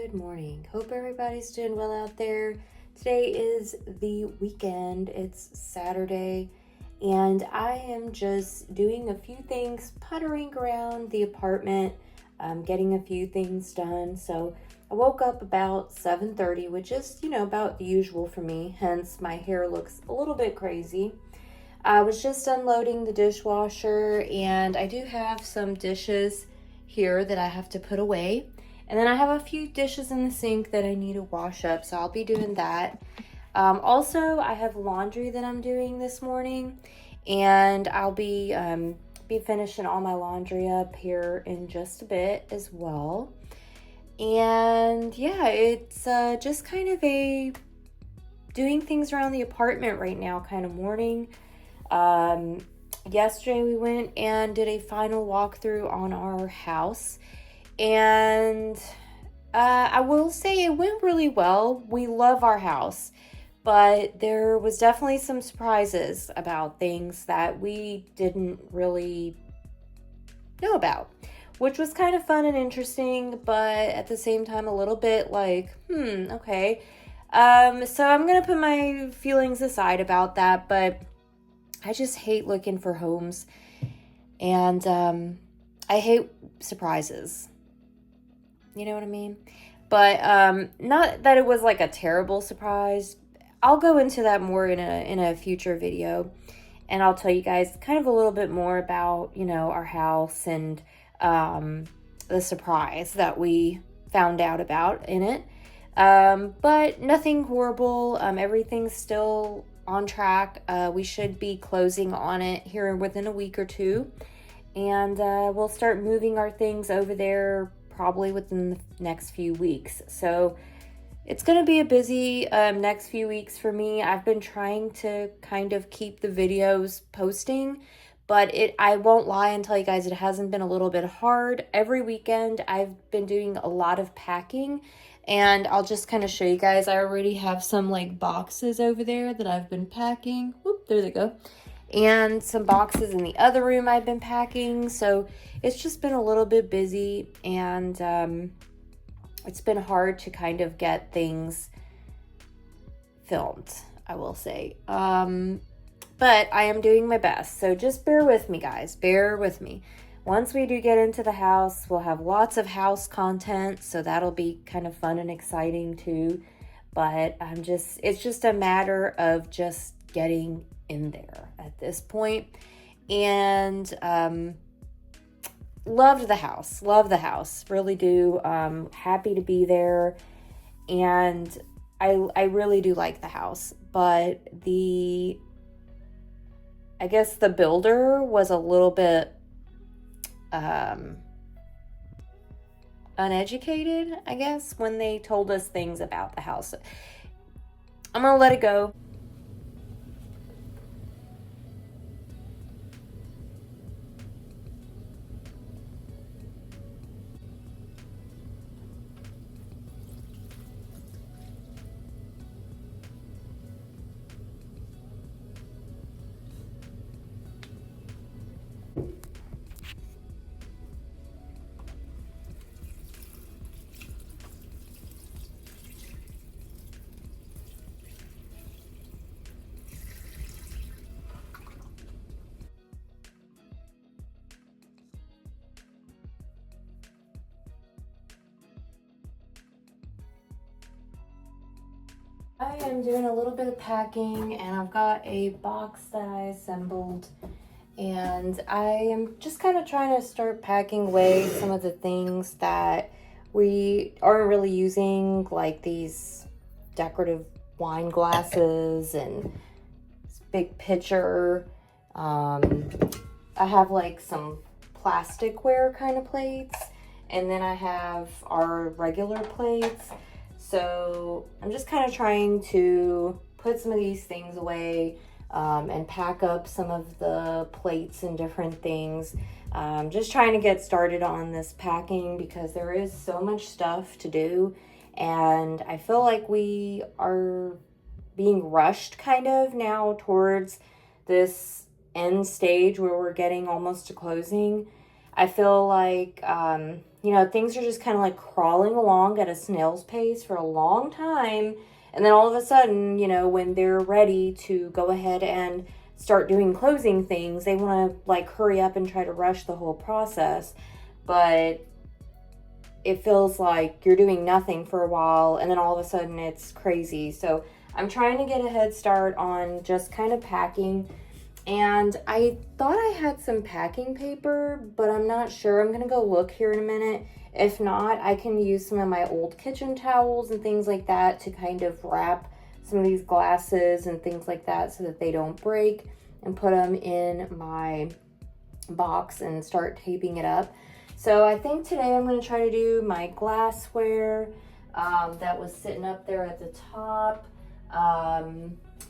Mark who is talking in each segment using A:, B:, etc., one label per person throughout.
A: Good morning. Hope everybody's doing well out there. Today is the weekend. It's Saturday, and I am just doing a few things, puttering around the apartment, getting a few things done. So I woke up about 7:30, which is, about the usual for me. Hence, my hair looks a little bit crazy. I was just unloading the dishwasher, and I do have some dishes here that I have to put away. And then I have a few dishes in the sink that I need to wash up, so I'll be doing that. Also, I have laundry that I'm doing this morning, and I'll be finishing all my laundry up here in just a bit as well. And yeah, it's just kind of a doing things around the apartment right now kind of morning. Yesterday we went and did a final walkthrough on our house. And I will say it went really well. We love our house, but there was definitely some surprises about things that we didn't really know about, which was kind of fun and interesting, but at the same time a little bit like, okay. So I'm going to put my feelings aside about that, but I just hate looking for homes, and I hate surprises. You know what I mean? But not that it was like a terrible surprise. I'll go into that more in a future video, and I'll tell you guys kind of a little bit more about, our house and the surprise that we found out about in it. But nothing horrible. Everything's still on track. We should be closing on it here within a week or two, and we'll start moving our things over there probably within the next few weeks. So it's going to be a busy next few weeks for me. I've been trying to kind of keep the videos posting, but I won't lie and tell you guys it hasn't been a little bit hard. Every weekend I've been doing a lot of packing, and I'll just kind of show you guys. I already have some like boxes over there that I've been packing. Whoop, there they go. And some boxes in the other room I've been packing. So it's just been a little bit busy, and it's been hard to kind of get things filmed, I will say. But I am doing my best. So just bear with me, guys. Bear with me. Once we do get into the house, we'll have lots of house content. So that'll be kind of fun and exciting too. But it's just a matter of just getting in there at this point. And loved the house, really do. Happy to be there, and I really do like the house, but I guess the builder was a little bit uneducated, I guess, when they told us things about the house. I'm gonna let it go. I am doing a little bit of packing, and I've got a box that I assembled, and I am just kind of trying to start packing away some of the things that we aren't really using, like these decorative wine glasses and this big pitcher. I have like some plasticware kind of plates, and then I have our regular plates. So I'm just kind of trying to put some of these things away, and pack up some of the plates and different things. Just trying to get started on this packing because there is so much stuff to do, and I feel like we are being rushed kind of now towards this end stage where we're getting almost to closing. I feel like, you know, things are just kind of like crawling along at a snail's pace for a long time. And then all of a sudden, you know, when they're ready to go ahead and start doing closing things, they want to like hurry up and try to rush the whole process. But it feels like you're doing nothing for a while and then all of a sudden it's crazy. So I'm trying to get a head start on just kind of packing. And I thought I had some packing paper, but I'm not sure. I'm gonna go look here in a minute. If not, I can use some of my old kitchen towels and things like that to kind of wrap some of these glasses and things like that so that they don't break, and put them in my box and start taping it up. So I think today I'm gonna try to do my glassware that was sitting up there at the top.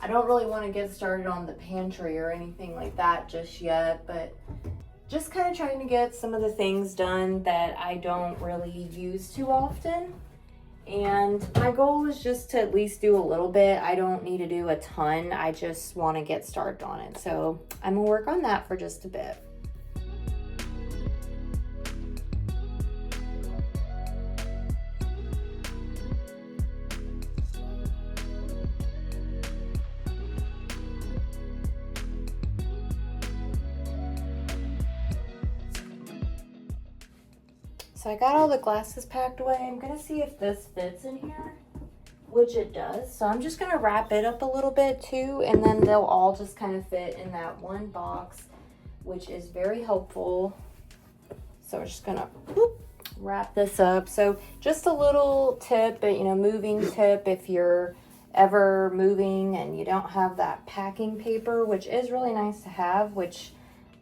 A: I don't really want to get started on the pantry or anything like that just yet, but just kind of trying to get some of the things done that I don't really use too often. And my goal is just to at least do a little bit. I don't need to do a ton. I just want to get started on it. So I'm gonna work on that for just a bit. So I got all the glasses packed away. I'm gonna see if this fits in here, which it does. So I'm just gonna wrap it up a little bit too, and then they'll all just kind of fit in that one box, which is very helpful. So we're just gonna wrap this up. So just a little tip, you know, moving tip, if you're ever moving and you don't have that packing paper, which is really nice to have, which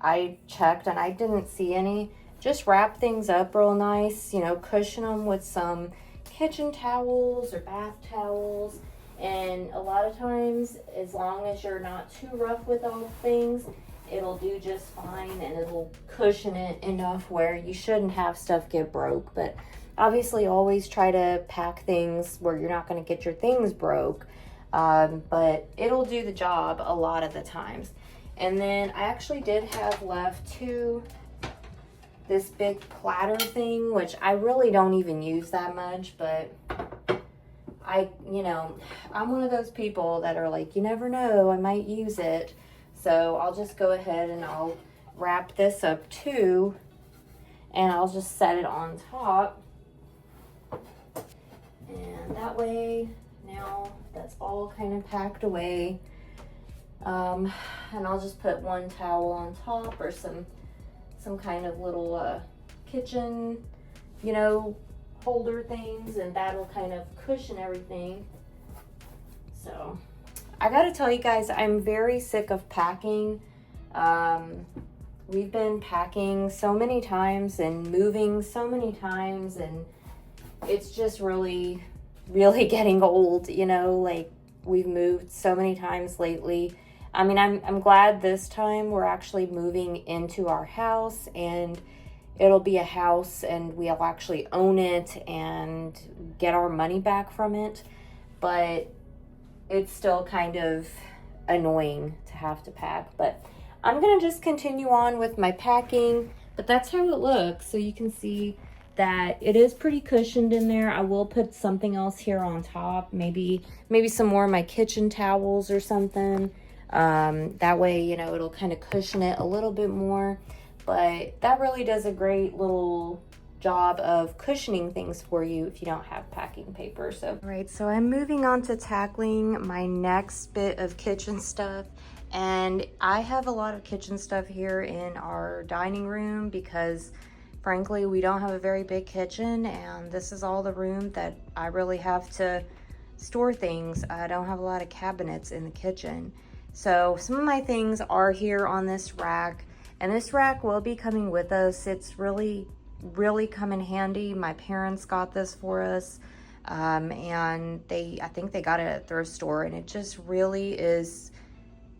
A: I checked and I didn't see any. Just wrap things up real nice, you know, cushion them with some kitchen towels or bath towels. And a lot of times, as long as you're not too rough with all things, it'll do just fine, and it'll cushion it enough where you shouldn't have stuff get broke. But obviously always try to pack things where you're not going to get your things broke. But it'll do the job a lot of the times. And then I actually did have left this big platter thing, which I really don't even use that much, but you know, I'm one of those people that are like, you never know, I might use it. So I'll just go ahead and I'll wrap this up too, and I'll just set it on top. And that way, now that's all kind of packed away. And I'll just put one towel on top, or some kind of little kitchen, you know, holder things, and that'll kind of cushion everything. So I gotta tell you guys, I'm very sick of packing. We've been packing so many times and moving so many times, and it's just really getting old, you know, like we've moved so many times lately. I mean, I'm glad this time we're actually moving into our house, and it'll be a house and we'll actually own it and get our money back from it. But it's still kind of annoying to have to pack. But I'm gonna just continue on with my packing, but that's how it looks. So you can see that it is pretty cushioned in there. I will put something else here on top, maybe some more of my kitchen towels or something. That way, you know, it'll kind of cushion it a little bit more. But that really does a great little job of cushioning things for you if you don't have packing paper. So, all right, so I'm moving on to tackling my next bit of kitchen stuff. And I have a lot of kitchen stuff here in our dining room because frankly, we don't have a very big kitchen, and this is all the room that I really have to store things. I don't have a lot of cabinets in the kitchen. So some of my things are here on this rack, and this rack will be coming with us. It's really come in handy. My parents got this for us, and I think they got it at a thrift store, and it just really is,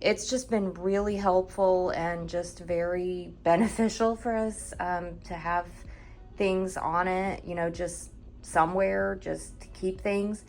A: it's just been really helpful and just very beneficial for us to have things on it, you know, just somewhere just to keep things.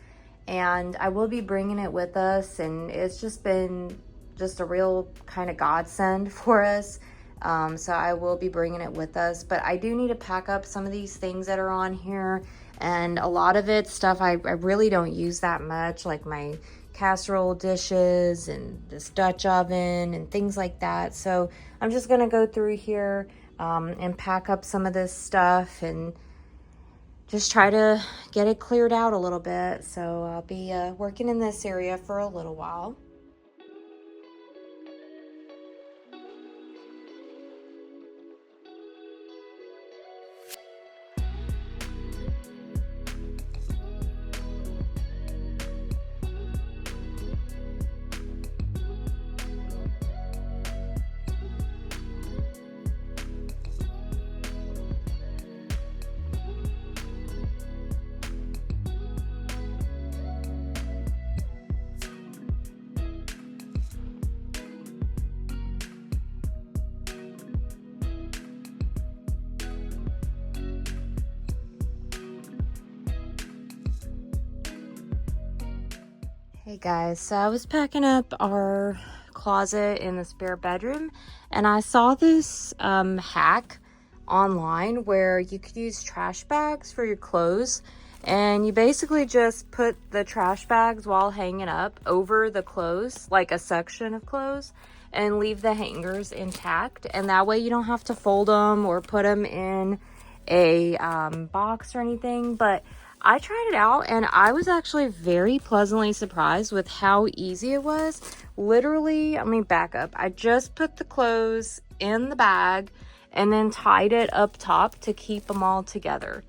A: And I will be bringing it with us, and it's just been just a real kind of godsend for us. So I will be bringing it with us, but I do need to pack up some of these things that are on here, and a lot of it stuff I really don't use that much, like my casserole dishes and this Dutch oven and things like that. So I'm just gonna go through here and pack up some of this stuff and just try to get it cleared out a little bit. So I'll be working in this area for a little while. Hey guys, so I was packing up our closet in the spare bedroom, and I saw this hack online where you could use trash bags for your clothes, and you basically just put the trash bags while hanging up over the clothes, like a section of clothes, and leave the hangers intact, and that way you don't have to fold them or put them in a box or anything. But I tried it out and I was actually very pleasantly surprised with how easy it was. Literally, let me back up. I just put the clothes in the bag and then tied it up top to keep them all together.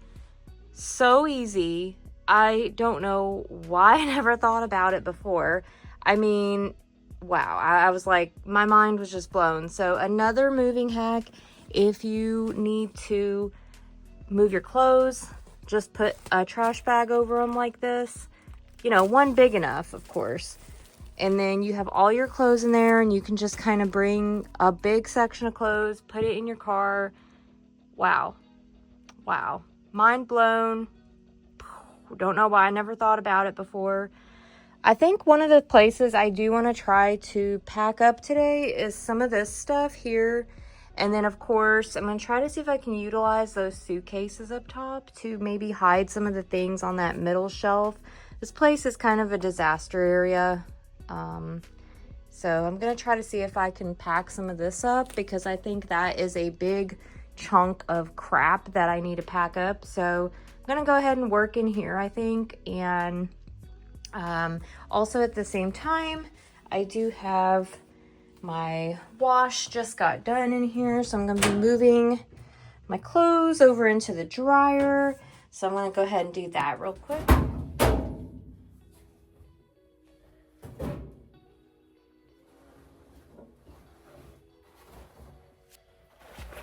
A: So easy. I don't know why I never thought about it before. I mean, wow. I was like, my mind was just blown. So another moving hack, if you need to move your clothes, just put a trash bag over them like this, you know, one big enough, of course, and then you have all your clothes in there, and you can just kind of bring a big section of clothes, put it in your car. Wow, mind blown. Don't know why I never thought about it before. I think one of the places I do want to try to pack up today is some of this stuff here. And then, of course, I'm going to try to see if I can utilize those suitcases up top to maybe hide some of the things on that middle shelf. This place is kind of a disaster area. So I'm going to try to see if I can pack some of this up, because I think that is a big chunk of crap that I need to pack up. So I'm going to go ahead and work in here, I think. And also at the same time, I do have my wash just got done in here, so I'm going to be moving my clothes over into the dryer. So I'm going to go ahead and do that real quick.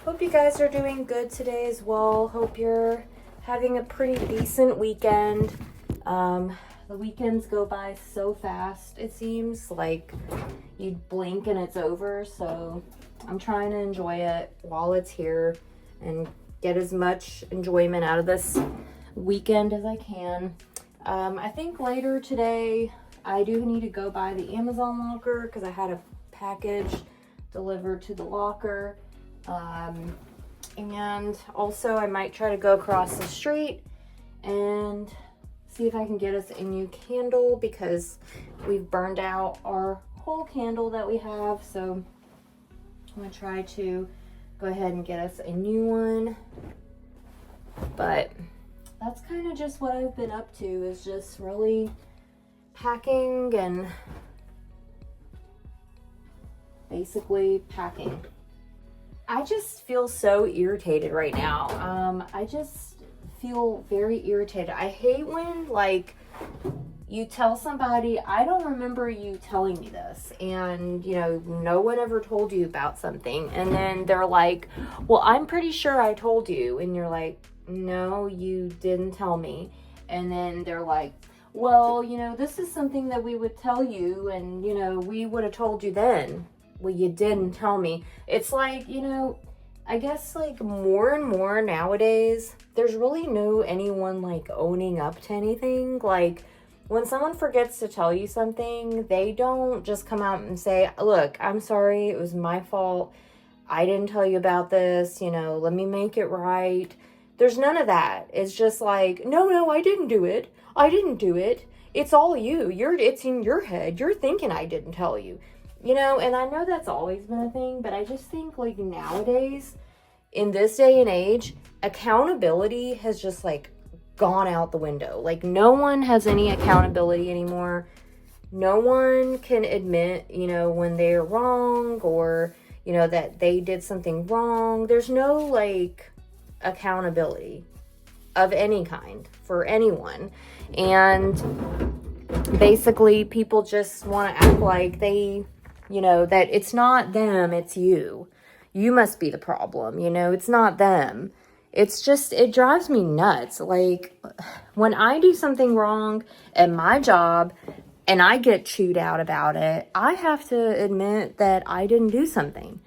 A: Hope you guys are doing good today as well. Hope you're having a pretty decent weekend. The weekends go by so fast, it seems like you blink and it's over. So I'm trying to enjoy it while it's here and get as much enjoyment out of this weekend as I can. I think later today I do need to go by the Amazon locker because I had a package delivered to the locker. And also I might try to go across the street and see if I can get us a new candle, because we've burned out our whole candle that we have. So I'm gonna try to go ahead and get us a new one. But that's kind of just what I've been up to, is just really packing and basically packing. I just feel so irritated right now. I just feel very irritated. I hate when, like, you tell somebody, I don't remember you telling me this, and you know, no one ever told you about something, and then they're like, well, I'm pretty sure I told you, and you're like, no, you didn't tell me. And then they're like, well, you know, this is something that we would tell you, and you know, we would have told you then. Well, you didn't tell me. It's like, you know, I guess like more and more nowadays, there's really no anyone like owning up to anything. Like when someone forgets to tell you something, they don't just come out and say, look, I'm sorry, it was my fault. I didn't tell you about this, you know, let me make it right. There's none of that. It's just like, no, I didn't do it. I didn't do it. It's all you. It's in your head. You're thinking I didn't tell you. You know, and I know that's always been a thing, but I just think like nowadays, in this day and age, accountability has just like gone out the window. Like no one has any accountability anymore. No one can admit, you know, when they're wrong or, you know, that they did something wrong. There's no like accountability of any kind for anyone. And basically people just want to act like they, you know, that it's not them, it's you. You must be the problem, you know, it's not them. It's just, it drives me nuts. Like when I do something wrong at my job and I get chewed out about it, I have to admit that I didn't do something.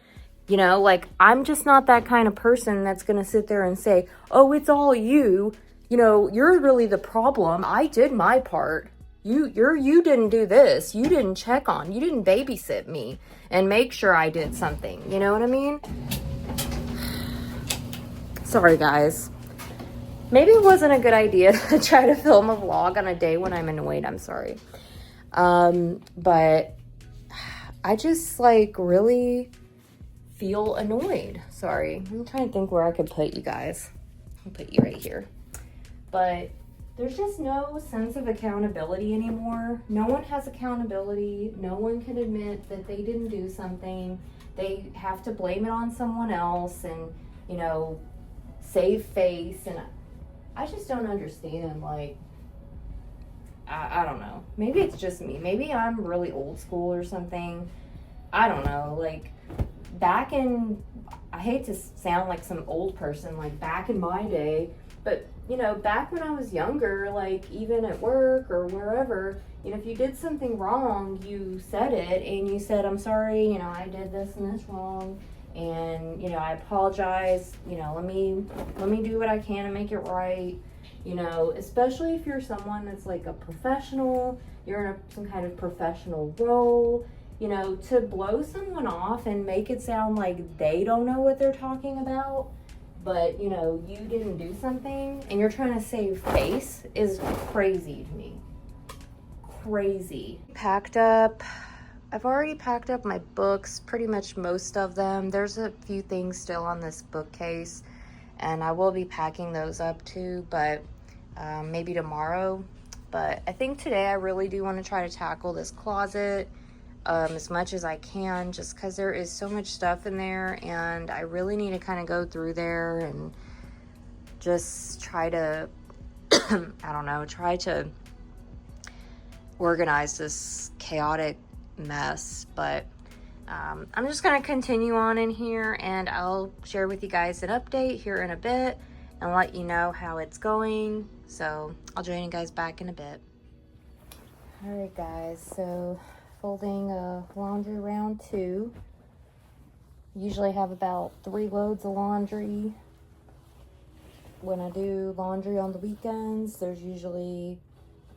A: You know, like I'm just not that kind of person that's going to sit there and say, oh, it's all you. You know, you're really the problem. I did my part. You didn't do this. You didn't check on. You didn't babysit me and make sure I did something. You know what I mean? Sorry, guys. Maybe it wasn't a good idea to try to film a vlog on a day when I'm annoyed. I'm sorry. But I just like really feel annoyed. Sorry. I'm trying to think where I could put you guys. I'll put you right here. But there's just no sense of accountability anymore. No one has accountability. No one can admit that they didn't do something. They have to blame it on someone else and, you know, save face. And I just don't understand. Like, I don't know. Maybe it's just me. Maybe I'm really old school or something. I don't know. Like, back in, I hate to sound like some old person, like back in my day, but you know, back when I was younger, like even at work or wherever, you know, if you did something wrong, you said it and you said, I'm sorry, you know, I did this and this wrong, and you know, I apologize, you know, let me do what I can to make it right. You know, especially if you're someone that's like a professional, you're in some kind of professional role, you know, to blow someone off and make it sound like they don't know what they're talking about, but, you know, you didn't do something and you're trying to save face is crazy to me. Crazy. Packed up. I've already packed up my books, pretty much most of them. There's a few things still on this bookcase, and I will be packing those up too, but maybe tomorrow. But I think today I really do want to try to tackle this closet as much as I can, just because there is so much stuff in there, and I really need to kind of go through there and just try to, I don't know, try to organize this chaotic mess. But I'm just going to continue on in here, and I'll share with you guys an update here in a bit and let you know how it's going. So I'll join you guys back in a bit. All right, guys, so folding laundry round 2. Usually have about 3 loads of laundry. When I do laundry on the weekends, there's usually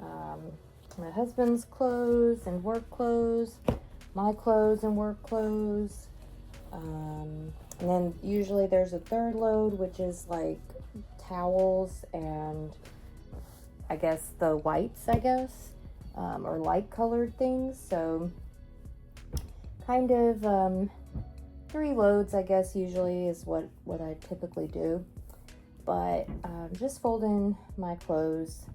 A: my husband's clothes and work clothes, my clothes and work clothes, and then usually there's a 3rd load, which is like towels and I guess the whites, or light colored things. So kind of 3 loads, I guess, usually is what I typically do. But just folding my clothes,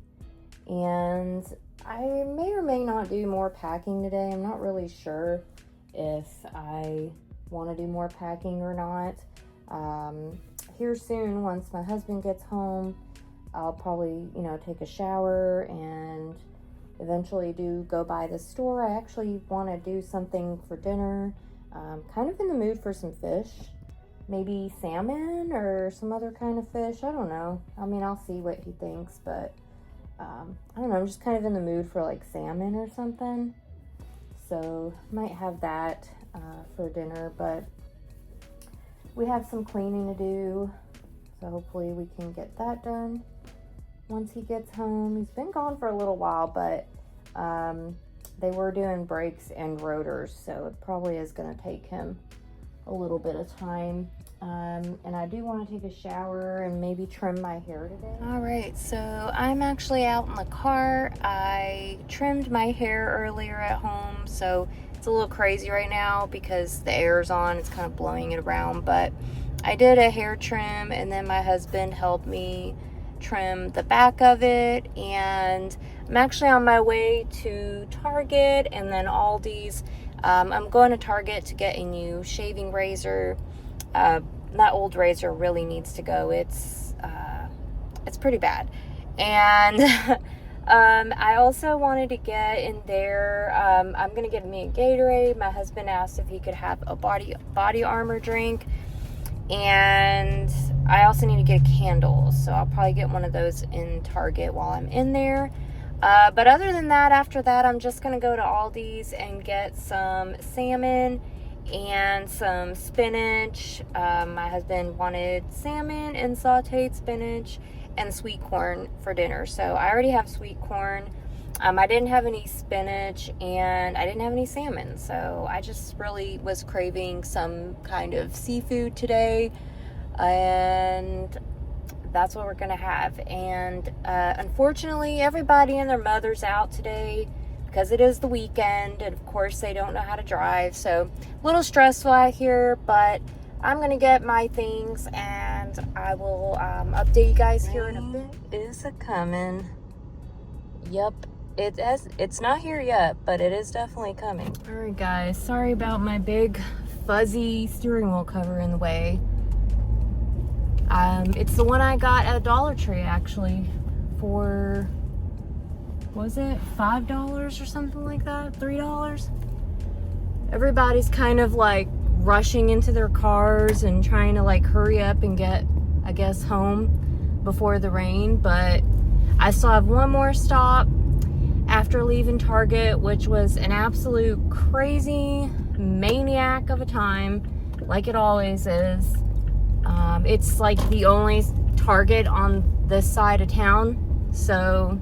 A: and I may or may not do more packing today. I'm not really sure if I want to do more packing or not. Here soon, once my husband gets home, I'll probably, you know, take a shower and eventually go by the store. I actually want to do something for dinner. Kind of in the mood for some fish. Maybe salmon or some other kind of fish. I don't know. I mean, I'll see what he thinks, but I don't know. I'm just kind of in the mood for like salmon or something. So might have that for dinner, but we have some cleaning to do. So hopefully we can get that done once he gets home. He's been gone for a little while, but they were doing brakes and rotors, so it probably is going to take him a little bit of time. And I do want to take a shower and maybe trim my hair today. All right, so I'm actually out in the car. I trimmed my hair earlier at home, so it's a little crazy right now because the air's on. It's kind of blowing it around, but I did a hair trim, and then my husband helped me trim the back of it. And I'm actually on my way to Target and then Aldi's. I'm going to Target to get a new shaving razor. That old razor really needs to go. It's pretty bad. And I also wanted to get in there, I'm gonna get me a Gatorade. My husband asked if he could have a body armor drink, and I also need to get a candle, so I'll probably get one of those in Target while I'm in there. But other than that, after that, I'm just gonna go to Aldi's and get some salmon and some spinach. My husband wanted salmon and sauteed spinach and sweet corn for dinner, so I already have sweet corn. I didn't have any spinach and I didn't have any salmon, so I just really was craving some kind of seafood today, and that's what we're gonna have. And unfortunately, everybody and their mother's out today because it is the weekend, and of course they don't know how to drive, so a little stressful out here. But I'm gonna get my things and I will update you guys here in a bit. Is a coming. Yep, it's not here yet, but it is definitely coming. All right guys, sorry about my big fuzzy steering wheel cover in the way. It's the one I got at Dollar Tree actually for, was it $5 or something like that? $3? Everybody's kind of like rushing into their cars and trying to like hurry up and get, I guess, home before the rain. But I still have one more stop after leaving Target, which was an absolute crazy maniac of a time, like it always is. It's like the only Target on this side of town, so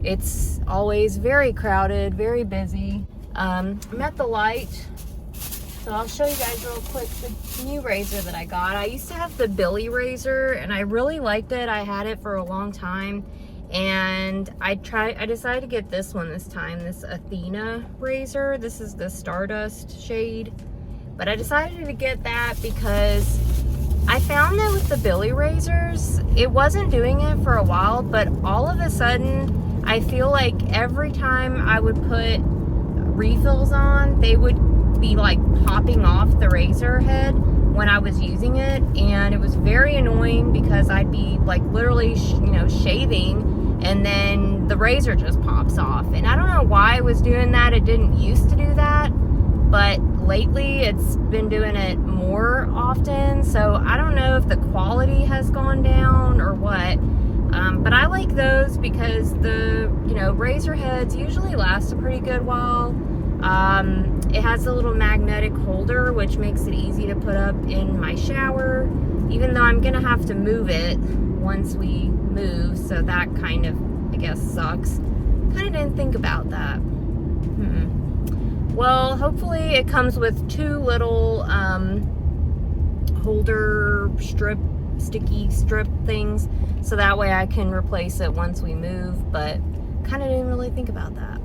A: it's always very crowded, very busy. I'm at the light, so I'll show you guys real quick the new razor that I got. I used to have the Billy razor and I really liked it. I had it for a long time, and I decided to get this one this time, this Athena razor. This is the Stardust shade, but I decided to get that because I found that with the Billy razors, it wasn't doing it for a while, but all of a sudden, I feel like every time I would put refills on, they would be like popping off the razor head when I was using it, and it was very annoying because I'd be like literally, shaving, and then the razor just pops off. And I don't know why it was doing that. It didn't used to do that, but lately it's been doing it more often, so I don't know if the quality has gone down or what. But I like those because the razor heads usually last a pretty good while. It has a little magnetic holder, which makes it easy to put up in my shower, even though I'm gonna have to move it once we move, so that kind of, I guess, sucks. Kind of didn't think about that. Well, hopefully it comes with two little holder sticky strip things, so that way I can replace it once we move, but kind of didn't really think about that.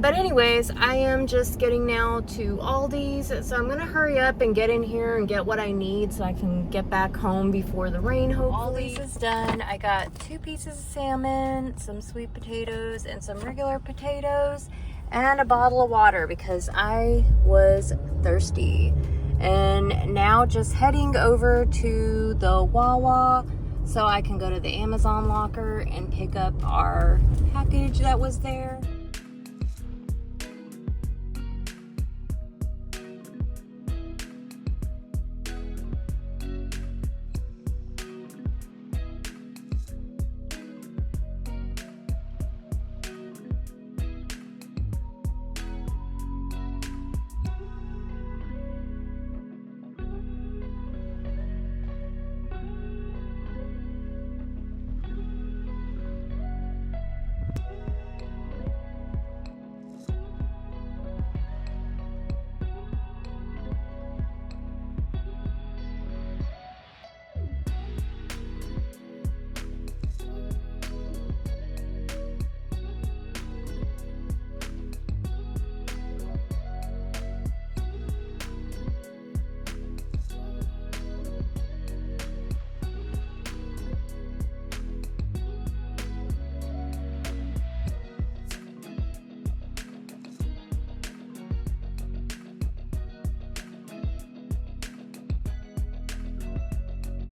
A: But anyways, I am just getting now to Aldi's, so I'm gonna hurry up and get in here and get what I need so I can get back home before the rain, hopefully. Aldi's is done. I got 2 pieces of salmon, some sweet potatoes, and some regular potatoes, and a bottle of water because I was thirsty. And now just heading over to the Wawa so I can go to the Amazon locker and pick up our package that was there.